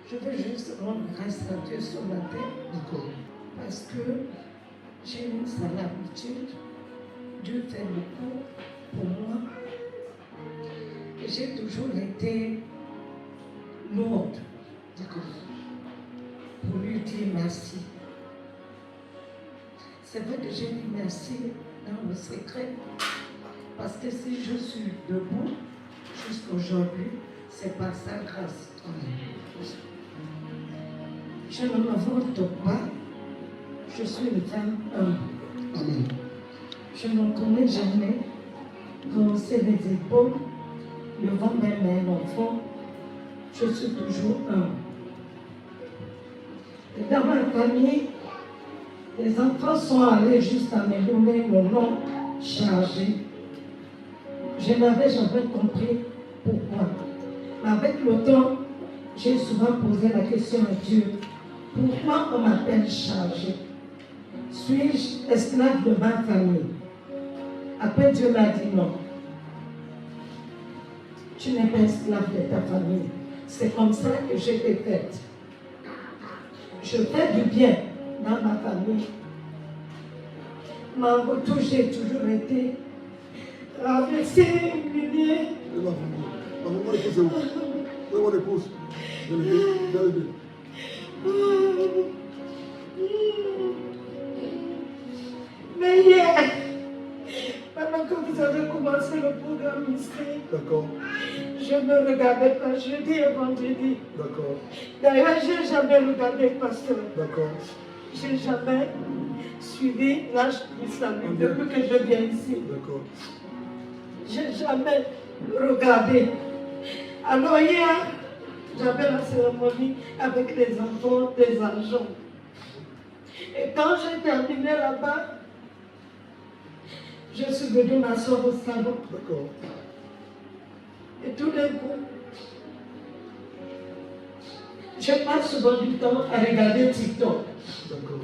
Je veux juste rendre grâce à Dieu ce matin. D'accord. Parce que j'ai une sale habitude. Dieu fait beaucoup pour moi. Et j'ai toujours été lourde. D'accord. Pour lui dire merci. C'est vrai que j'ai dit merci dans le secret. Parce que si je suis debout jusqu'aujourd'hui, c'est par sa grâce. Je ne me vante pas. Je suis une femme humble. Amen. Je ne connais jamais hausser les épaules, levant mes mains enfant. Je suis toujours humble. Et dans ma famille, les enfants sont allés jusqu'à me donner mon nom chargé. Je n'avais jamais compris pourquoi. Mais avec le temps, j'ai souvent posé la question à Dieu. Pourquoi on m'appelle chargé? Suis-je esclave de ma famille? Après, Dieu m'a dit non. Tu n'es pas esclave de ta famille. C'est comme ça que j'ai été faite. Je fais du bien dans ma famille. Mais en retour, j'ai toujours été rabaissée, humiliée. Maman, épouse, où est mon épouse? Viens l'aider. Mais hier, pendant que vous avez commencé le programme Mystery, D'accord. je ne regardais pas jeudi et vendredi. D'accord. D'ailleurs, je n'ai jamais regardé pasteur. D'accord. Je n'ai jamais suivi l'âge islamique depuis que je viens ici. D'accord. Je n'ai jamais regardé. Alors hier, j'avais la cérémonie avec les enfants des agents. Et quand j'ai terminé là-bas, je suis venue m'asseoir au salon. D'accord. Et tout d'un coup, je passe souvent du temps à regarder TikTok. D'accord.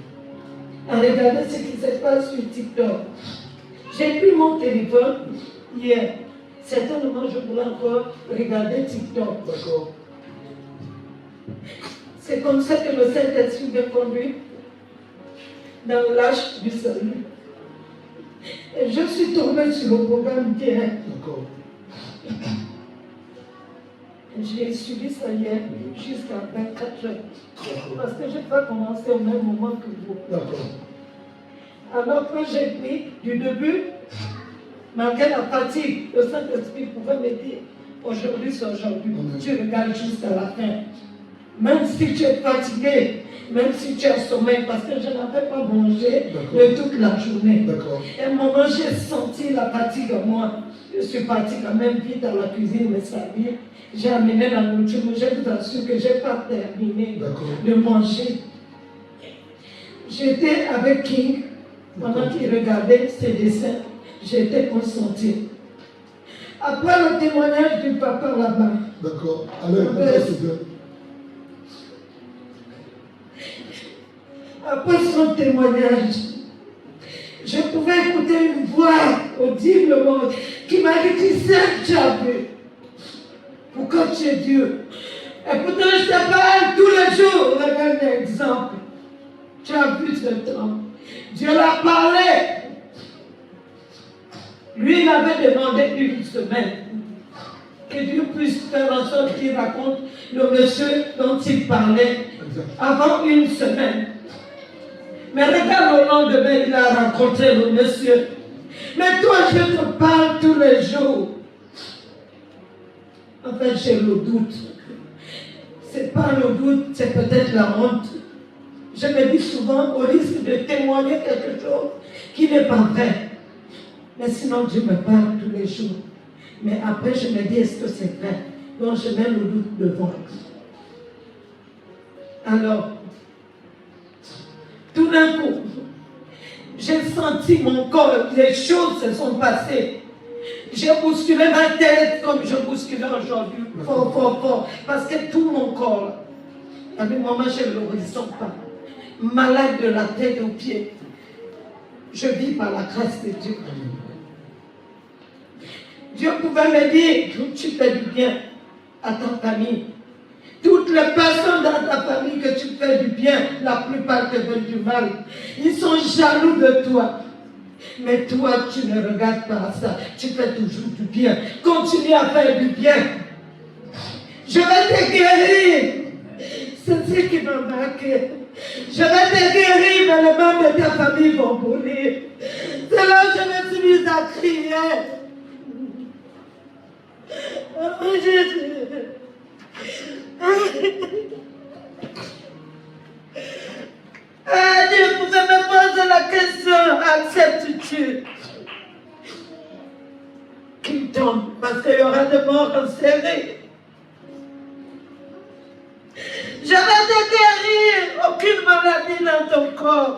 À regarder ce qui se passe sur TikTok. J'ai pris mon téléphone hier. Certainement, je voulais encore regarder TikTok. D'accord. C'est comme ça que le Saint-Esprit me conduit dans l'âge du salut. Et je suis tombée sur le programme hier. D'accord. J'ai suivi ça hier jusqu'à 24 heures. Parce que je n'ai pas commencé au même moment que vous. D'accord. Alors quand j'ai pris du début, malgré la fatigue, le Saint-Esprit pouvait me dire, aujourd'hui c'est aujourd'hui, tu regardes jusqu'à la fin. Même si tu es fatigué, même si tu as sommeil, parce que je n'avais pas mangé de toute la journée. Et à un moment, j'ai senti la fatigue en moi. Je suis partie quand même vite à la cuisine me servir. J'ai amené la nourriture, mais je vous assure que je n'ai pas terminé de manger. J'étais avec King pendant qu'il regardait ses dessins. J'étais concentrée. Après le témoignage du papa là-bas. D'accord. Allez, s'il te plaît. Après son témoignage, je pouvais écouter une voix audiblement qui m'a dit, tu sais, tu as vu. Pourquoi tu es Dieu? Et pourtant, je te parle tous les jours. Regarde un exemple. Tu as vu ce temps. Dieu l'a parlé. Lui, il avait demandé une semaine. Que Dieu puisse faire en sorte qu'il raconte le monsieur dont il parlait avant une semaine. Mais regarde le lendemain, il a rencontré le monsieur. Mais toi, je te parle tous les jours. En fait, j'ai le doute. C'est pas le doute, c'est peut-être la honte. Je me dis souvent au risque de témoigner quelque chose qui n'est pas vrai. Mais sinon, Dieu me parle tous les jours. Mais après, je me dis, est-ce que c'est vrai? Donc, je mets le doute devant. Alors, tout d'un coup, j'ai senti mon corps, les choses se sont passées. J'ai bousculé ma tête comme je bousculais aujourd'hui, fort, fort, fort, parce que tout mon corps, à un moment, je ne le ressens pas. Malade de la tête aux pieds. Je vis par la grâce de Dieu. Dieu pouvait me dire, tu fais du bien. à ta famille. Toutes les personnes dans ta famille que tu fais du bien, la plupart te veulent du mal. Ils sont jaloux de toi. Mais toi, tu ne regardes pas ça. Tu fais toujours du bien. Continue à faire du bien. Je vais te guérir. C'est ce qui m'a marqué. Je vais te guérir, mais les membres de ta famille vont mourir. C'est là que je me suis mise à crier. Oh Jésus. Ah, Dieu pouvait me poser la question, acceptes-tu qu'il tombe parce qu'il y aura des morts en série? Je vais te guérir, aucune maladie dans ton corps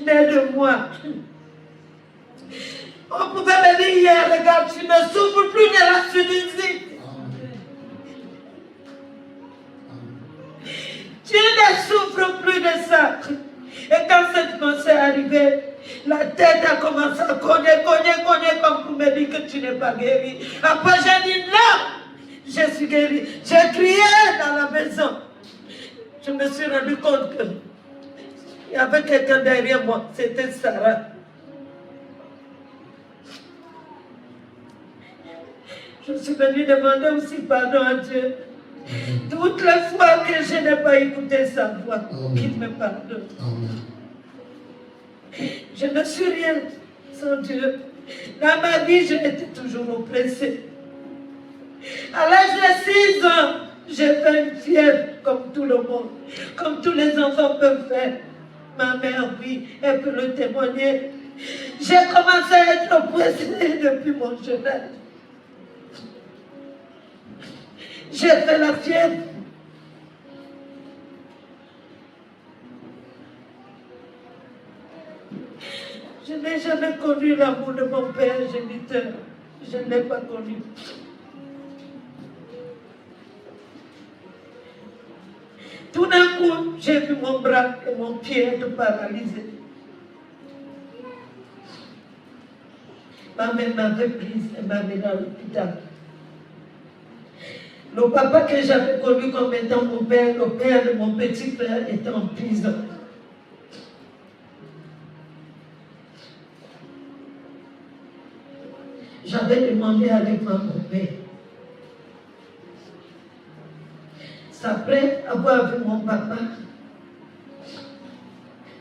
n'est de moi. On pouvait me dire hier, regarde, tu ne souffres plus de la sinusite. Tu ne souffres plus de ça. Et quand cette pensée est arrivée, la tête a commencé à cogner comme pour me dire que tu n'es pas guéri. Après j'ai dit non, je suis guéri. J'ai crié dans la maison. Je me suis rendu compte qu'il y avait quelqu'un derrière moi. C'était Sarah. Je suis venue demander aussi pardon à Dieu. Toutes les fois que je n'ai pas écouté sa voix, qu'il me pardonne. Je ne suis rien sans Dieu. Dans ma vie, j'ai été toujours oppressée. À l'âge de 6 ans, j'ai fait une fièvre comme tout le monde, comme tous les enfants peuvent faire. Ma mère, oui, elle peut le témoigner. J'ai commencé à être oppressée depuis mon jeune âge. J'ai fait la fièvre. Je n'ai jamais connu l'amour de mon père géniteur. Je ne l'ai pas connu. Tout d'un coup, j'ai vu mon bras et mon pied être paralysés. Ma mère m'avait prise et m'a mis dans l'hôpital. Le papa que j'avais connu comme étant mon père, le père de mon petit frère, était en prison. J'avais demandé à aller voir mon père. C'est après avoir vu mon papa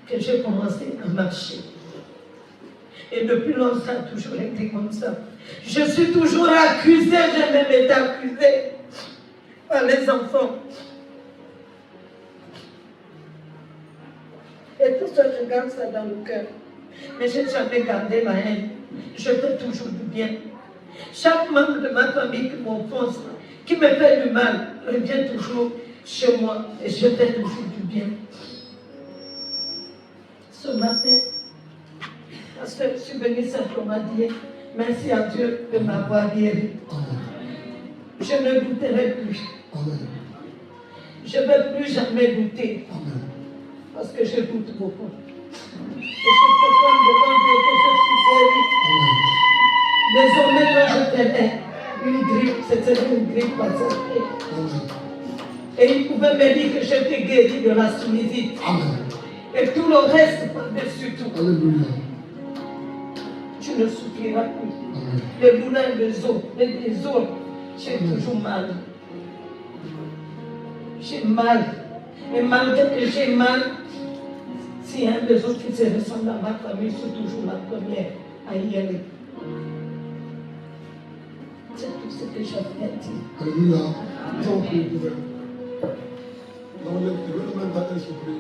que j'ai commencé à marcher. Et depuis longtemps, ça a toujours été comme ça. Je suis toujours accusée, j'ai même été accusée par les enfants. Et tout ça, je garde ça dans le cœur. Mais je n'ai jamais gardé la haine. Je fais toujours du bien. Chaque membre de ma famille qui m'offense, qui me fait du mal, revient toujours chez moi et je fais toujours du bien. Ce matin, parce que je suis venue simplement dire merci à Dieu de m'avoir guéri. Je ne douterai plus. Je ne vais plus jamais douter. Parce que je doute beaucoup. Et je proclame devant Dieu que je suis guéri. Désormais, quand je tenais une grippe, c'était une grippe passagère. Et il pouvait me dire que j'étais guéri de la sinusite. Et tout le reste par-dessus tout. Alléluia. Tu ne souffriras plus. Les douleurs des os, j'ai toujours mal. J'ai mal. Et malgré que j'ai mal, s'il y a un des autres qui se ressemble dans ma famille, je suis toujours la première à y aller. C'est tout ce que j'avais à dire. Alléluia. Donc, vous pouvez. Non, je vais même pas t'insulter.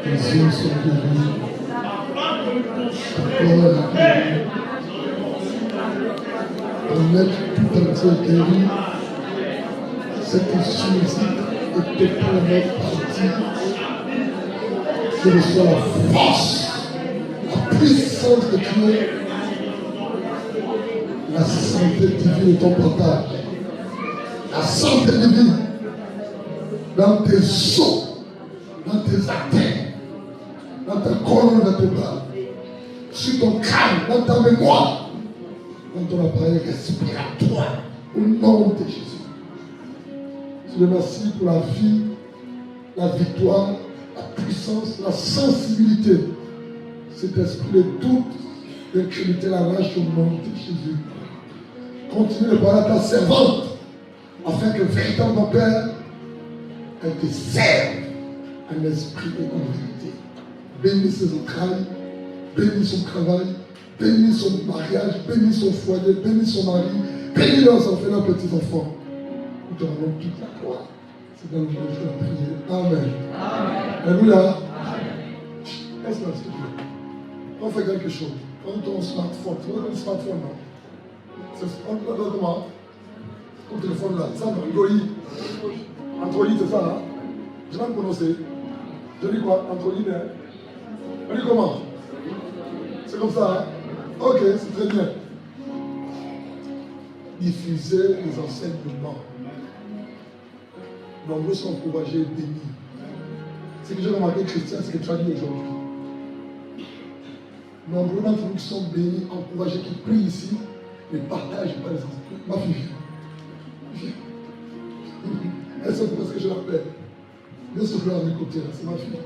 Les yeux sont guéris. On est tout entier guéri. Cette sinusite est totalement partie. Je reçois la force, la puissance de Dieu La santé divine est ton partage. La santé divine dans tes os, dans tes artères, dans ta colonne vertébrale, sur ton crâne, dans ta mémoire, dans ton appareil respiratoire, au nom de Jésus. Je te remercie pour la vie, la victoire, la puissance, la sensibilité. Cet esprit de doute, d'incrédulité, la lâche au nom de Jésus. Continue de parler à ta servante, afin que véritablement, Père, elle te serve en esprit et en vérité. Bénis ses entrailles, bénis son travail, bénis son mariage, bénis son foyer, bénis son mari, bénis leurs enfants, leurs petits-enfants. Nous te rendons toute la gloire. C'est dans le nom de Jésus la prière. Amen. Alléluia. Est-ce que tu veux? On fait quelque chose. Prends ton smartphone. Tu vois le smartphone, non? On doit comment? Ton téléphone là. Ça, Android. Android, c'est ça, hein? Je vais me prononcer. Je dis quoi? Android, hein? On dit comment? C'est comme ça, hein? Ok, c'est très bien. Diffuser les enseignements. Nombreux sont encouragés et bénis. Ce que j'ai remarqué, Christian, c'est que tu as dit aujourd'hui. Nombreux d'entre nous qui sont bénis, encouragés, qui prient ici, ne partagent pas les enseignements. Ma fille, viens. Elle sait pourquoi que je l'appelle. Viens se faire à mes côtés, là, c'est ma fille.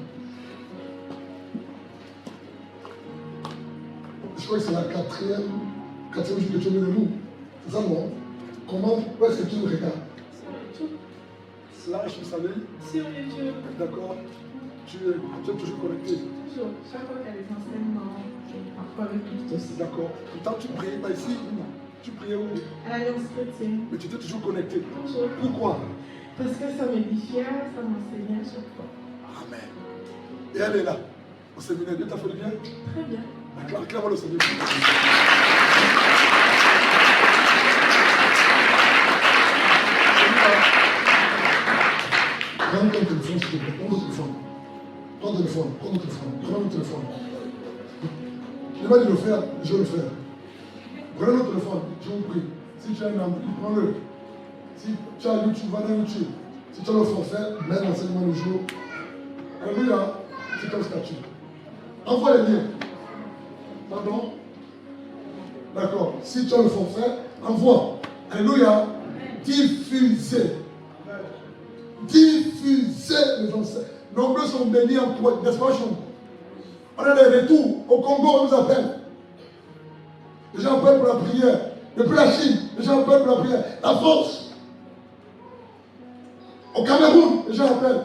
Je crois que c'est la quatrième jour que tu es venu de nous. C'est ça, non? Comment, où est-ce que tu me regardes? Là, je savais. Sur YouTube. D'accord. Tu es toujours connecté. Toujours. Chaque fois qu'il y a des enseignements, parfois le culte aussi. D'accord. Pourtant, tu priais pas ici. Tu priais où? À l'Alliance chrétienne. Mais tu étais toujours connecté. Toujours. Pourquoi? Parce que ça m'édifiait, ça m'enseignait à chaque fois. Amen. Et elle est là. Au séminaire, Dieu t'a fait du bien? Très bien. Acclame-le, Seigneur. Prends ton téléphone, s'il te plaît. Prends ton téléphone. Prends ton téléphone. Prends ton téléphone. Prends ton téléphone. Je vais le faire, je vais le faire. Prenez le téléphone, je vous prie. Si tu as un ampli, prends-le. Si tu as YouTube, va dans YouTube. Si tu as le forfait, mets l'enseignement du jour. Alléluia. C'est comme statut. Envoie les liens. Pardon? D'accord. Si tu as le forfait, envoie. Alléluia. Diffusez. Diffusez les enseignements. Nombreux sont bénis en toi, n'est-ce pas, Chou? On a des retours. Au Congo, on nous appelle. Les gens appellent pour la prière. Depuis la Chine, les gens appellent pour la prière. La France. Au Cameroun, les gens appellent.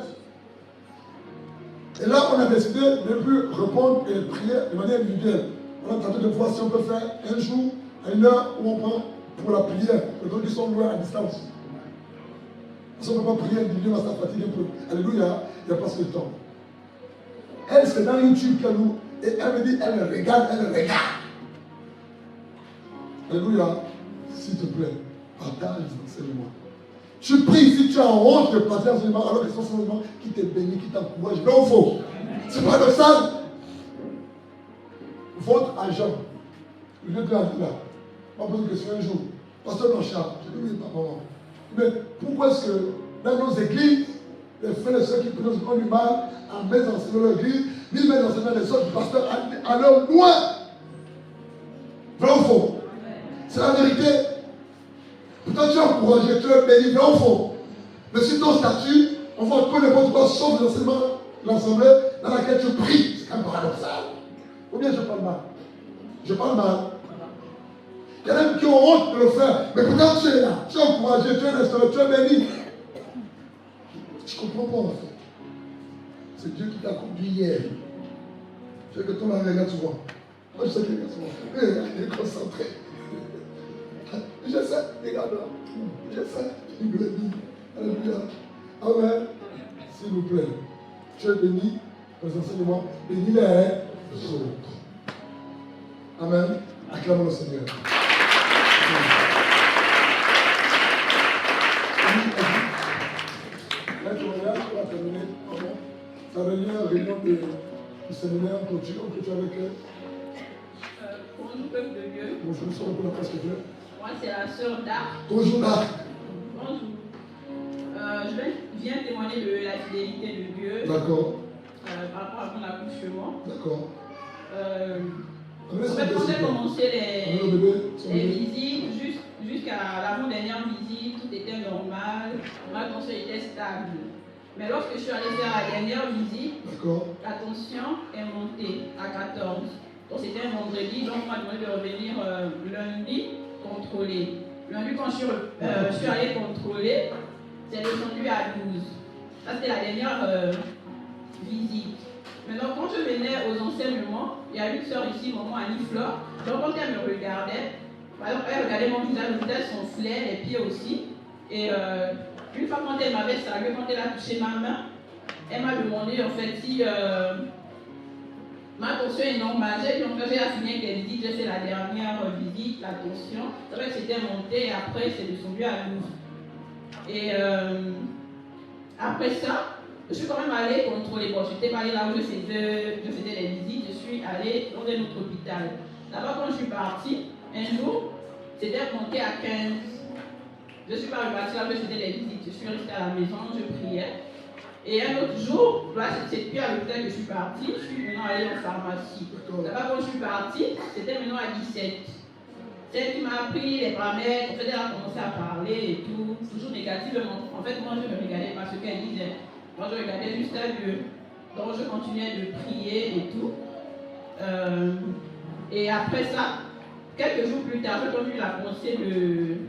Et là, on a décidé de ne plus répondre et prier de manière individuelle. On a tenté de voir si on peut faire un jour, une heure où on prend pour la prière. Les gens qui sont loin à distance. Si on ne peut pas prier individuellement, ça fatigue un peu. Alléluia, il n'y a pas ce temps. Elle, c'est dans YouTube qu'elle nous. Et elle me dit, elle regarde. Alléluia, s'il te plaît, partage les enseignements. Tu pries si tu as honte de partager les enseignements alors que c'est un enseignement qui te bénit, qui t'encourage. Non, il faut. C'est paradoxal. Votre agent, le lieu de la vie là, m'a posé une question un jour. Pasteur Blanchard, je dis oui, pardon. Mais pourquoi est-ce que dans nos églises, les frères et sœurs qui prient ont du mal à mettre enseignement dans l'église, ni mettre enseignement des autres pasteurs à leur loin? Vrai ou faux? C'est la vérité. Pourtant, tu es encouragé, tu es béni, vrai ou faux? Mais si ton statut, on voit peu n'importe quoi sauf l'enseignement de l'assemblée dans laquelle tu pries. C'est quand même paradoxal. Ou bien je parle mal? Je parle mal. Il y en a qui ont honte de le faire. Mais pourtant, tu es là, tu es encouragé, tu es restauré, tu es béni. Je ne comprends pas en fait. C'est Dieu qui t'a conduit hier. Je veux que ton mari regarde souvent. Moi, je sais qu'il regarde souvent. Il est concentré. Je sais, regarde là. Je sais. Il me dit. Alléluia. Amen. S'il vous plaît. Tu es béni dans les enseignements. Bénis les autres. Amen. Acclamons le Seigneur. Là, tu regardes, tu vas terminer. Ta réunion du séminaire, que tu as avec elle. Pour une nouvelle de Dieu. Bon, je me sens un peu la place que tu es. Moi, c'est la sœur d'Arc. Bonjour Marc. Bonjour. Je viens témoigner de la fidélité de Dieu D'accord. par rapport à mon accouchement. D'accord. En fait, quand j'ai commencé les visites, jusqu'à l'avant-dernière visite, tout était normal, ma tension était stable. Mais lorsque je suis allée faire la dernière visite, la tension est montée à 14. Donc c'était un vendredi, donc on m'a demandé de revenir lundi contrôler. Lundi, quand je suis allée contrôler, c'est descendu à 12. Ça, c'était la dernière visite. Maintenant, quand je venais aux enseignements, il y a une sœur ici, maman Annie-Flore. Donc, quand elle me regardait, par exemple, elle regardait mon visage, le visage s'enflait, les pieds aussi. Et une fois, quand elle m'avait salué, quand elle a touché ma main, elle m'a demandé en fait si ma tension est normale. J'ai dit, en fait, j'ai affiné avec les visites, j'ai fait la dernière visite, la tension. C'est vrai que c'était monté, et après, c'est descendu à 12. Et après ça, je suis quand même allée contrôler. Bon, je n'étais pas allée là où je faisais les visites, je suis allée dans un autre hôpital. Là-bas, quand je suis partie, un jour, c'était monté à 15. Je ne suis pas repartie là où je faisais les visites, je suis restée à la maison, je priais. Et un autre jour, là, c'est plus à l'hôpital que je suis partie, je suis maintenant allée en pharmacie. Là-bas, quand je suis partie, c'était maintenant à 17. Celle qui m'a appris les paramètres, en fait, elle a commencé à parler et tout, toujours négativement. En fait, moi, je me regardais pas ce qu'elle disait. Moi, je regardais juste à Dieu. Donc, je continuais de prier et tout. Et après ça, quelques jours plus tard, j'ai eu la pensée de...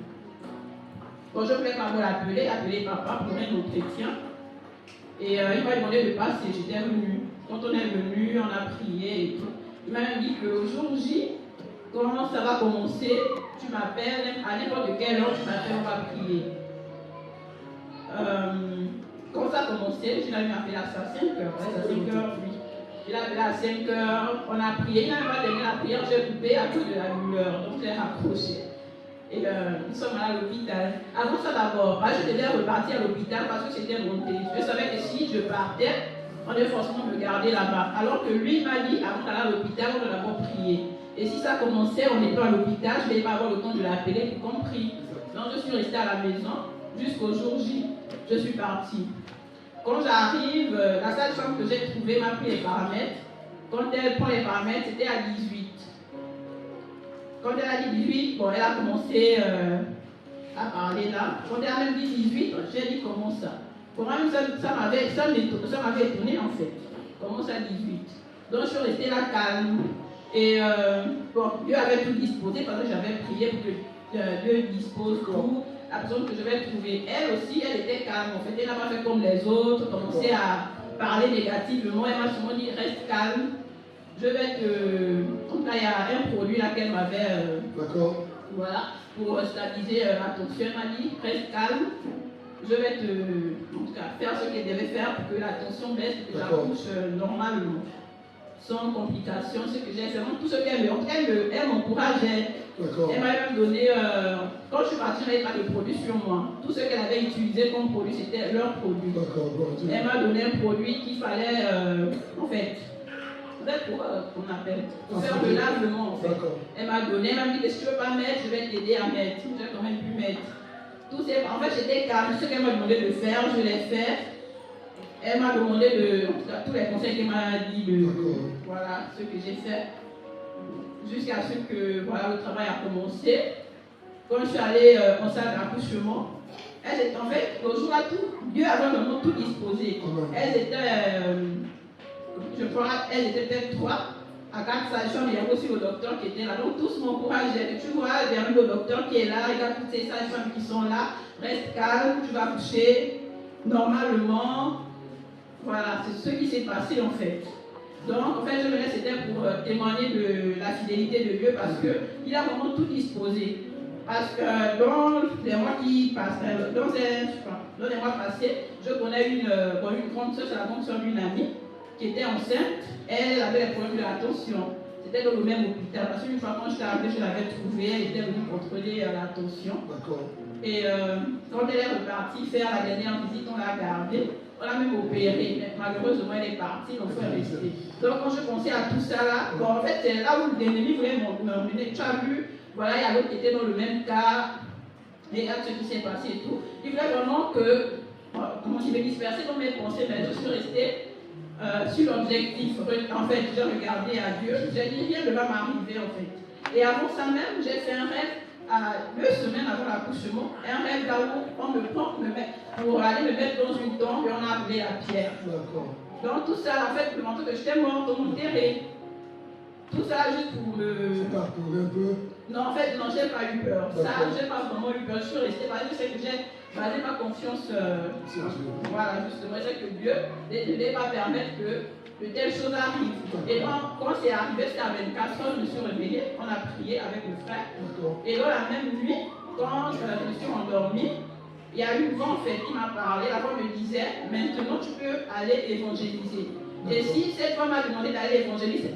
Bon, je voulais pas appeler papa pour un entretien. Et il m'a demandé de passer, j'étais venue. Quand on est venu, on a prié et tout. Il m'a même dit qu'au jour J, quand ça va commencer, tu m'appelles, à n'importe quelle heure tu m'appelles, on va prier. Quand ça a commencé, je l'avais appelé à 5h. À 5h, oui. Je l'ai appelé à 5h, on a prié. Il n'a même pas terminé la prière, j'ai coupé à cause de la douleur. Donc j'ai raccroché. Et nous sommes allés à l'hôpital. Avant ça d'abord, je devais repartir à l'hôpital parce que c'était monté. Je savais que si je partais, on devait forcément me garder là-bas. Alors que lui m'a dit, avant d'aller à l'hôpital, on doit d'abord prier. Et si ça commençait, on était à l'hôpital, je ne vais pas avoir le temps de l'appeler pour qu'on prie. Donc je suis restée à la maison jusqu'au jour J. Je suis partie. Quand j'arrive, la sage-femme que j'ai trouvée m'a pris les paramètres. Quand elle prend les paramètres, c'était à 18. Quand elle a dit 18, bon, elle a commencé à parler là. Quand elle a même dit 18, j'ai dit comment ça. Pour moi, ça m'avait étonné en fait. Comment ça 18? Donc je suis restée là calme. Et bon, Dieu avait tout disposé parce que j'avais prié pour que Dieu dispose tout. La personne que je vais trouver, elle aussi, elle était calme. En fait, elle n'a pas fait comme les autres, commencé à parler négativement. Elle m'a souvent dit reste calme. Je vais te. En tout cas, il y a un produit là qu'elle m'avait. D'accord. Voilà, pour stabiliser la tension. Elle m'a dit reste calme. Je vais te. En tout cas, faire ce qu'elle devait faire pour que la tension baisse et que j'accouche normalement. Sans complications, ce que j'ai fait, tout ce qu'elle m'encourageait. Elle m'a même donné, quand je suis partie, je n'avais pas de produit sur moi. Tout ce qu'elle avait utilisé comme produit, c'était leur produit. Elle m'a donné un produit qu'il fallait, en fait, pour qu'on appelle, pour faire le lavement, en fait. Elle m'a donné, elle m'a dit que si tu ne veux pas mettre, je vais t'aider à mettre. J'ai quand même pu mettre. En fait, j'étais calme. Ce qu'elle m'a demandé de faire, je l'ai fait. Elle m'a demandé tous les conseils qu'elle m'a dit, voilà ce que j'ai fait, jusqu'à ce que voilà, le travail a commencé. Quand je suis allée en salle d'accouchement, en fait, le jour-là, Dieu avait vraiment tout disposé. Elles étaient, je crois, elles étaient peut-être 3 à 4 sages-femmes, il y avait aussi le docteur qui était là. Donc tous m'encourageaient. Tu vois, il y a le docteur qui est là, il y a toutes ces sages-femmes qui sont là. Reste calme, tu vas accoucher normalement. Voilà, c'est ce qui s'est passé en fait. Donc, en fait, je venais, c'était pour témoigner de la fidélité de Dieu parce qu'il a vraiment tout disposé. Parce que dans les mois qui passent, dans les mois passés, je connais une grande soeur, c'est la grande soeur d'une amie qui était enceinte. Elle avait des problèmes de la tension. C'était dans le même hôpital. Parce qu'une fois, quand j'étais arrivée, je l'avais trouvée, elle était venue contrôler la tension. Et quand elle est repartie faire la dernière visite, on l'a gardée. On l'a même opérée, mais malheureusement elle est partie, donc elle est restée. Donc quand je pensais à tout ça là, bon en fait c'est là où l'ennemi voulait m'emmener. Tu as vu, voilà, il y a l'autre qui était dans le même cas, regarde ce qui s'est passé et tout. Il voulait vraiment que, comment je vais disperser dans mes pensées, mais je suis restée sur l'objectif. En fait, j'ai regardé à Dieu, j'ai dit, rien ne va m'arriver en fait. Et avant ça même, j'ai fait un rêve, 2 semaines avant l'accouchement, un rêve là où on me prend pour aller me mettre dans une tombe et on a appelé la pierre. Donc tout ça, en fait, me montrer que j'étais morte, on m'enterrait. Tout ça juste pour me... Ça t'a apparu un peu? Non, en fait, non, j'ai pas eu peur. Ça, j'ai pas vraiment eu peur. Je suis restée parce que je sais que j'ai basé ma confiance. Voilà, justement, je sais que Dieu ne devait pas permettre que de telles choses arrivent. Et quand c'est arrivé, c'était à 24 heures, je me suis réveillée, on a prié avec le frère. Et dans la même nuit, quand je me suis endormie, il y a une voix en fait qui m'a parlé. La voix me disait, maintenant tu peux aller évangéliser. Et si cette voix m'a demandé d'aller évangéliser,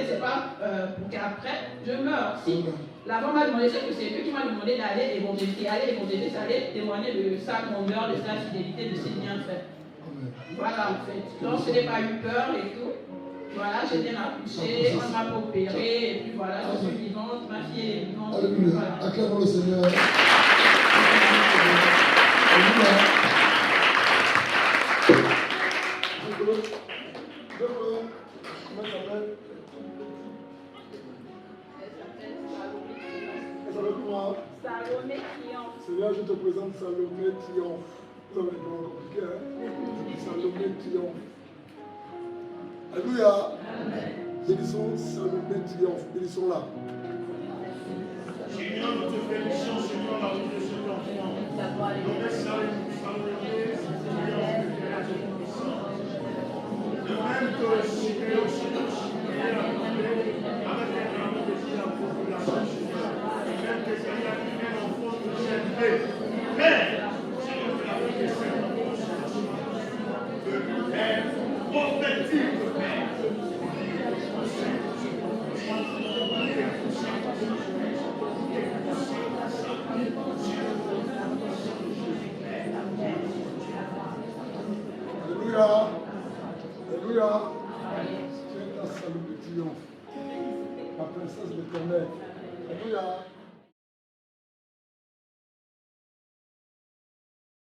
c'est pas pour qu'après je meure. Si la voix m'a demandé, c'est que c'est Dieu qui m'a demandé d'aller évangéliser. Aller évangéliser, ça allait témoigner de sa grandeur, de sa fidélité, de ses bienfaits. Voilà en fait. Donc je n'ai pas eu peur et tout. Voilà, j'ai bien accouché, on m'a pas opéré, et puis voilà, je suis vivante, ma fille est vivante. Alléluia. Voilà. Acclamons le Seigneur. Comment ça s'appelle? Elle s'appelle comment? Salomé Triomphe. Seigneur, je te présente Salomé Triomphe. Vous avez un nom compliqué, hein? Salomé Triomphe. Alléluia. Bénissons Salomé Triomphe. Bénissons-la. Seigneur, nous te bénissons, Seigneur, la vie de cet enfant. Nous laisse Salomé Triomphe de la puissance. De même que Seigneur, avec les amis de la population, Seigneur, de même que Seigneur a fait un enfant de cette paix. Père, Seigneur, de la vie de cet enfant, Père, prophétique, Père. Alléluia. Alléluia. C'est la Salomé Triomphe. La princesse de l'éternel. Alléluia.